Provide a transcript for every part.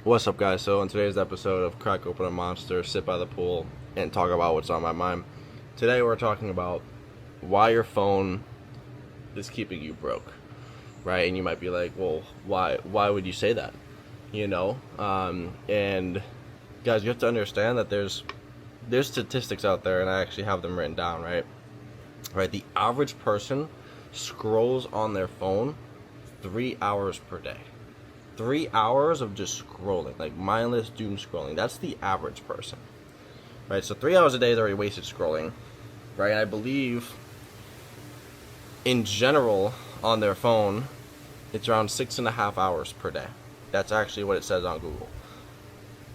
What's up, guys? So in today's episode of Crack Open a Monster, Sit by the Pool, and talk about what's on my mind, today we're talking about why your phone is keeping you broke, right? And you might be like, well, why would you say that? And guys, you have to understand that there's statistics out there, and I actually have them written down, right? The average person scrolls on their phone 3 hours per day. 3 hours of just scrolling, like mindless doom scrolling. That's the average person, right? So 3 hours a day is already wasted scrolling, right? And I believe in general on their phone, it's around 6.5 hours per day. That's actually what it says on Google.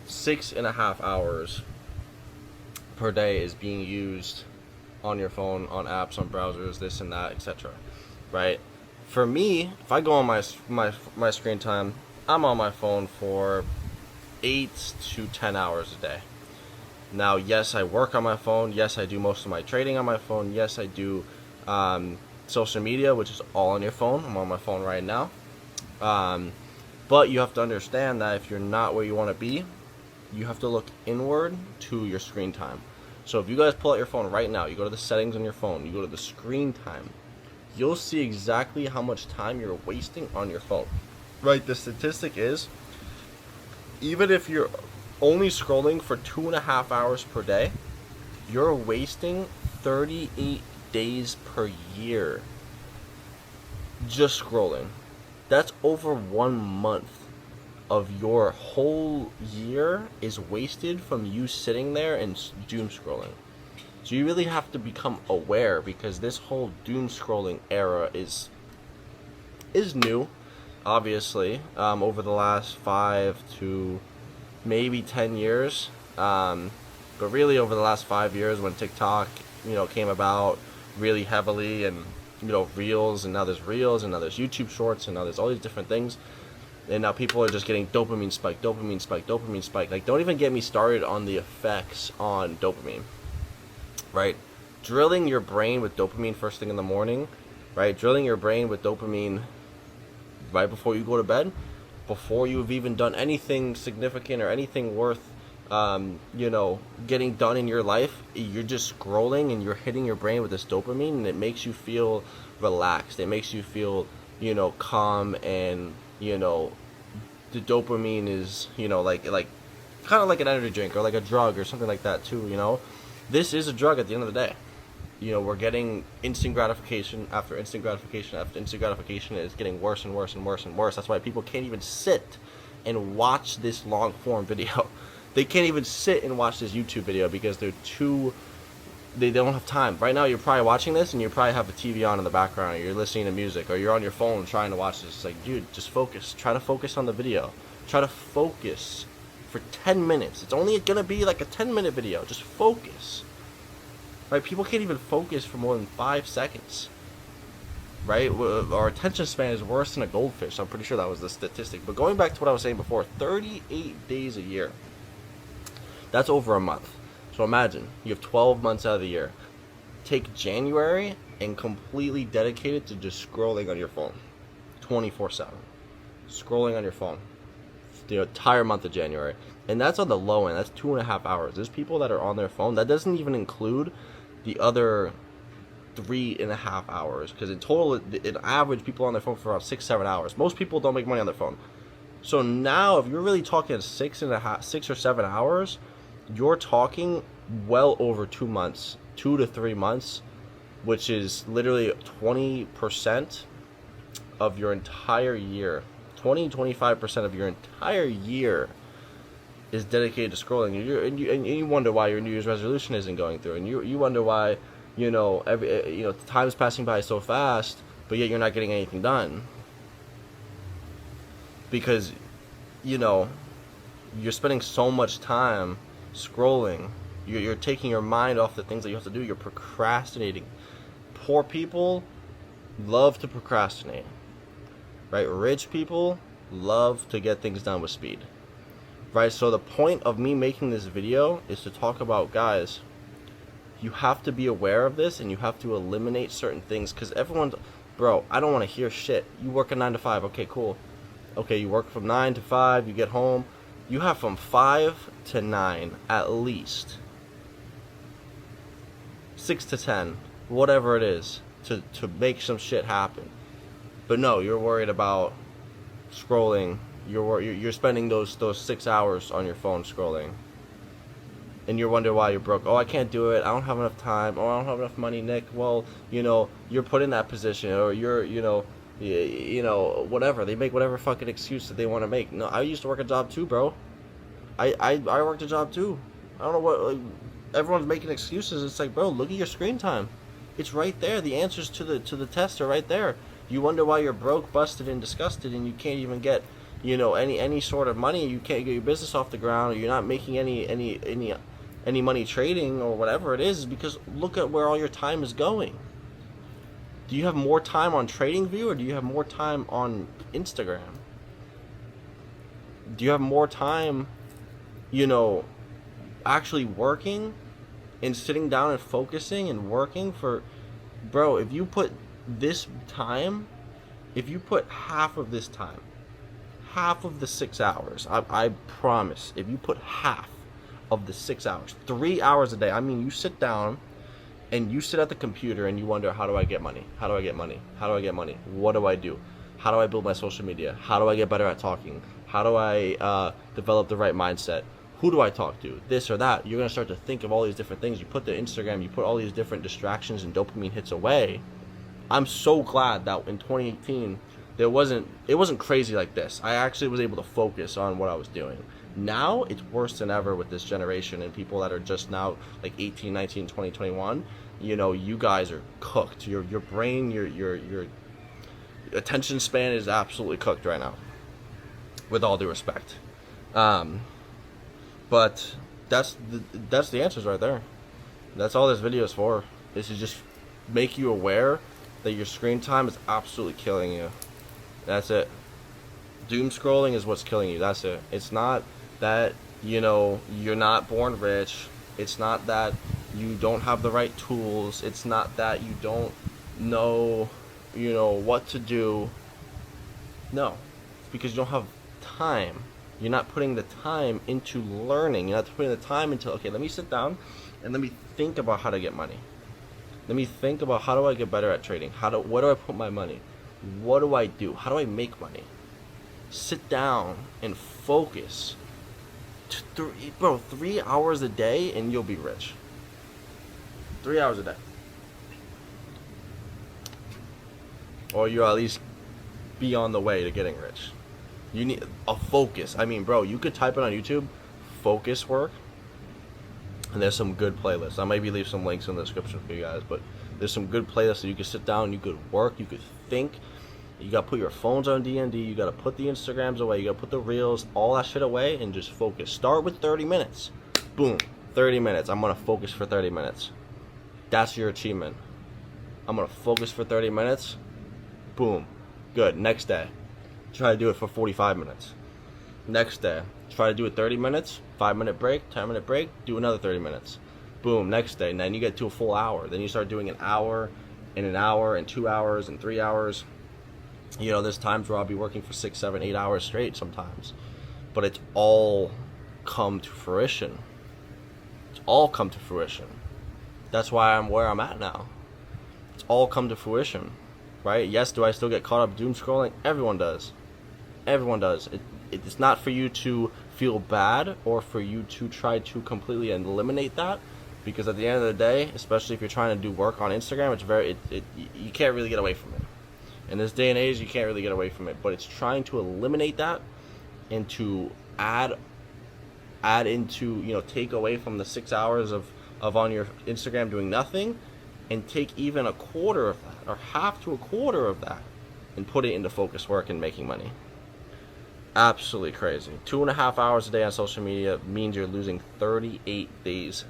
6.5 hours per day is being used on your phone, on apps, on browsers, this and that, etc. Right? For me, if I go on my screen time, I'm on my phone for 8 to 10 hours a day. Now, yes, I work on my phone. Yes, I do most of my trading on my phone. Yes, I do social media, which is all on your phone. I'm on my phone right now. But you have to understand that if you're not where you want to be, you have to look inward to your screen time. So if you guys pull out your phone right now, you go to the settings on your phone, you go to the screen time, you'll see exactly how much time you're wasting on your phone. Right, the statistic is, even if you're only scrolling for 2.5 hours per day, you're wasting 38 days per year just scrolling. That's over 1 month of your whole year is wasted from you sitting there and doom scrolling. So you really have to become aware, because this whole doom scrolling era is new. Obviously, over the last 5 to maybe 10 years, but really over the last 5 years, when TikTok, came about really heavily, and Reels, and now there's Reels, and now there's YouTube Shorts, and now there's all these different things, and now people are just getting dopamine spike. Like, don't even get me started on the effects on dopamine, right? Drilling your brain with dopamine first thing in the morning, right? Drilling your brain with dopamine right before you go to bed, before you've even done anything significant or anything worth, getting done in your life. You're just scrolling and you're hitting your brain with this dopamine, and it makes you feel relaxed. It makes you feel, calm, and, the dopamine is, like kind of like an energy drink or like a drug or something like that too, This is a drug at the end of the day. We're getting instant gratification after instant gratification after instant gratification. It's getting worse and worse and worse and worse. That's why people can't even sit and watch this long form video. They can't even sit and watch this YouTube video because they don't have time. Right now, you're probably watching this and you probably have a TV on in the background, or you're listening to music, or you're on your phone trying to watch this. It's like, dude, just focus. Try to focus on the video. Try to focus for 10 minutes. It's only going to be like a 10-minute video. Just focus. Right? People can't even focus for more than 5 seconds. Right? Our attention span is worse than a goldfish. I'm pretty sure that was the statistic. But going back to what I was saying before, 38 days a year. That's over a month. So imagine, you have 12 months out of the year. Take January and completely dedicate it to just scrolling on your phone. 24/7. Scrolling on your phone. The entire month of January. And that's on the low end. That's 2.5 hours. There's people that are on their phone. That doesn't even include the other 3.5 hours. Because in total, in average, people on their phone for around 6-7 hours. Most people don't make money on their phone. So now, if you're really talking 6 or 7 hours, you're talking well over 2 months, 2 to 3 months, which is literally 20% of your entire year. 20-25% of your entire year is dedicated to scrolling, and you wonder why your New Year's resolution isn't going through, and you wonder why time's passing by so fast, but yet you're not getting anything done, because you're spending so much time scrolling. You're taking your mind off the things that you have to do. You're procrastinating. Poor people love to procrastinate. Right? Rich people love to get things done with speed. Right? So the point of me making this video is to talk about, guys, you have to be aware of this, and you have to eliminate certain things, because everyone's, bro, I don't want to hear shit. You work a 9 to 5. Okay, cool. Okay, you work from 9 to 5, you get home, You have from 5 to 9 at least. 6 to 10, whatever it is, to make some shit happen. But no, you're worried about scrolling. You're spending those 6 hours on your phone scrolling. And you're wondering why you're broke. Oh, I can't do it. I don't have enough time. Oh, I don't have enough money, Nick. Well, you're put in that position, or whatever. They make whatever fucking excuse that they want to make. No, I used to work a job too, bro. I worked a job too. I don't know what, like, everyone's making excuses. It's like, bro, look at your screen time. It's right there. The answers to the test are right there. You wonder why you're broke, busted, and disgusted, and you can't even get, any sort of money. You can't get your business off the ground, or you're not making any money trading or whatever it is because look at where all your time is going. Do you have more time on TradingView or do you have more time on Instagram? Do you have more time, actually working and sitting down and focusing and working for, bro, if you put half of this time, half of the 6 hours, I promise, if you put half of the 6 hours, 3 hours a day, I mean, you sit down and you sit at the computer and you wonder, how do I get money? How do I get money? How do I get money? What do I do? How do I build my social media? How do I get better at talking? How do I develop the right mindset? Who do I talk to? This or that. You're going to start to think of all these different things. You put the Instagram, you put all these different distractions and dopamine hits away. I'm so glad that in 2018, it wasn't crazy like this. I actually was able to focus on what I was doing. Now it's worse than ever with this generation and people that are just now like 18, 19, 20, 21. You guys are cooked. Your brain, your attention span is absolutely cooked right now. With all due respect. But that's the answers right there. That's all this video is for. This is just make you aware that your screen time is absolutely killing you. That's it. Doom scrolling is what's killing you. That's it. It's not that, you're not born rich. It's not that you don't have the right tools. It's not that you don't know, what to do. No. It's because you don't have time. You're not putting the time into learning. You're not putting the time into, okay, let me sit down and let me think about how to get money. Let me think about how do I get better at trading? Where do I put my money? What do I do? How do I make money? Sit down and focus. 3 hours a day and you'll be rich. 3 hours a day. Or you'll at least be on the way to getting rich. You need a focus. I mean, bro, you could type it on YouTube, focus work, and there's some good playlists. I'll maybe leave some links in the description for you guys, but there's some good playlists that you can sit down, you could work, you could think. You gotta put your phones on D&D, you gotta put the Instagrams away, you gotta put the reels, all that shit away, and just focus. Start with 30 minutes. Boom, 30 minutes. I'm gonna focus for 30 minutes. That's your achievement. I'm gonna focus for 30 minutes. Boom. Good. Next day. Try to do it for 45 minutes. Next day. Try to do it 30 minutes, 5-minute break, 10-minute break, do another 30 minutes. Boom, next day. And then you get to a full hour. Then you start doing an hour, and 2 hours, and 3 hours. There's times where I'll be working for 6, 7, 8 hours straight sometimes. But it's all come to fruition. It's all come to fruition. That's why I'm where I'm at now. It's all come to fruition, right? Yes, do I still get caught up doom scrolling? Everyone does. Everyone does. It's not for you to feel bad or for you to try to completely eliminate that, because at the end of the day, especially if you're trying to do work on Instagram, you can't really get away from it. In this day and age, you can't really get away from it. But it's trying to eliminate that and to add into, take away from the 6 hours of on your Instagram doing nothing, and take even a quarter of that or half to a quarter of that and put it into focus work and making money. Absolutely crazy. 2.5 hours a day on social media means you're losing 38 days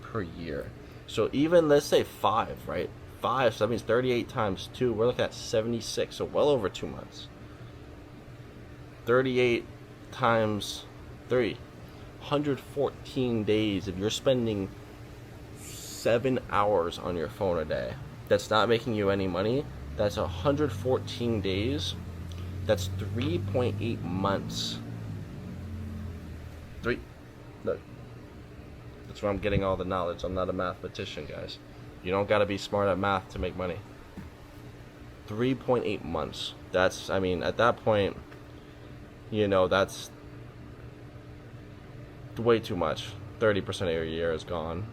per year. So even, let's say 5, right? 5, so that means 38 times 2. We're looking at 76, so well over 2 months. 38 times 3. 114 days. If you're spending 7 hours on your phone a day, that's not making you any money. That's 114 days. That's 3.8 months Three. Look. That's where I'm getting all the knowledge. I'm not a mathematician, guys. You don't got to be smart at math to make money. 3.8 months. That's, I mean, at that point, you know, that's way too much. 30% of your year is gone.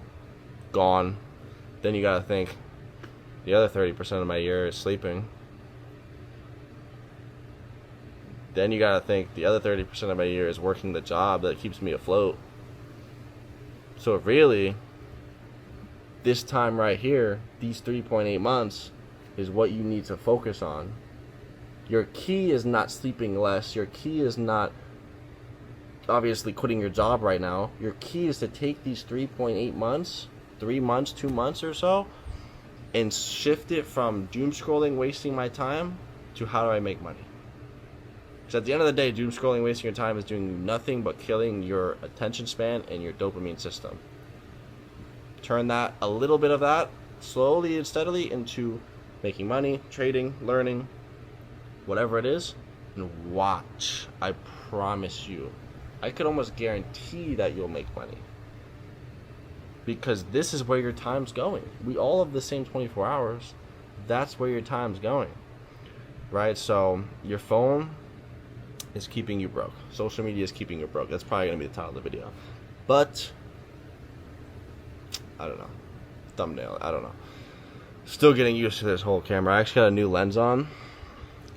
Gone. Then you got to think, the other 30% of my year is sleeping. Then you got to think, the other 30% of my year is working the job that keeps me afloat. So really, this time right here, these 3.8 months, is what you need to focus on. Your key is not sleeping less. Your key is not obviously quitting your job right now. Your key is to take these 3.8 months, 3 months, 2 months or so, and shift it from doom scrolling, wasting my time, to how do I make money? Because at the end of the day, doom scrolling, wasting your time is doing nothing but killing your attention span and your dopamine system. Turn that, a little bit of that, slowly and steadily, into making money, trading, learning, whatever it is, and watch. I promise you. I could almost guarantee that you'll make money. Because this is where your time's going. We all have the same 24 hours. That's where your time's going. Right? So, your phone is keeping you broke. Social media is keeping you broke. That's probably going to be the title of the video. But, I don't know. Thumbnail, I don't know. Still getting used to this whole camera. I actually got a new lens on.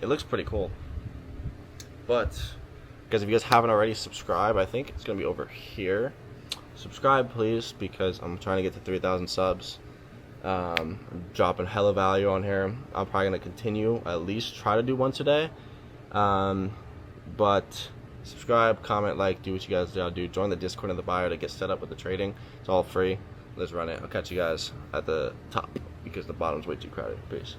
It looks pretty cool. But, guys, if you guys haven't already subscribed, I think it's going to be over here. Subscribe, please, because I'm trying to get to 3,000 subs. I'm dropping hella value on here. I'm probably going to continue, at least try to do once a day. But subscribe, comment, like, do what you guys gotta do. Join the Discord in the bio to get set up with the trading. It's all free. Let's run it. I'll catch you guys at the top because the bottom's way too crowded. Peace.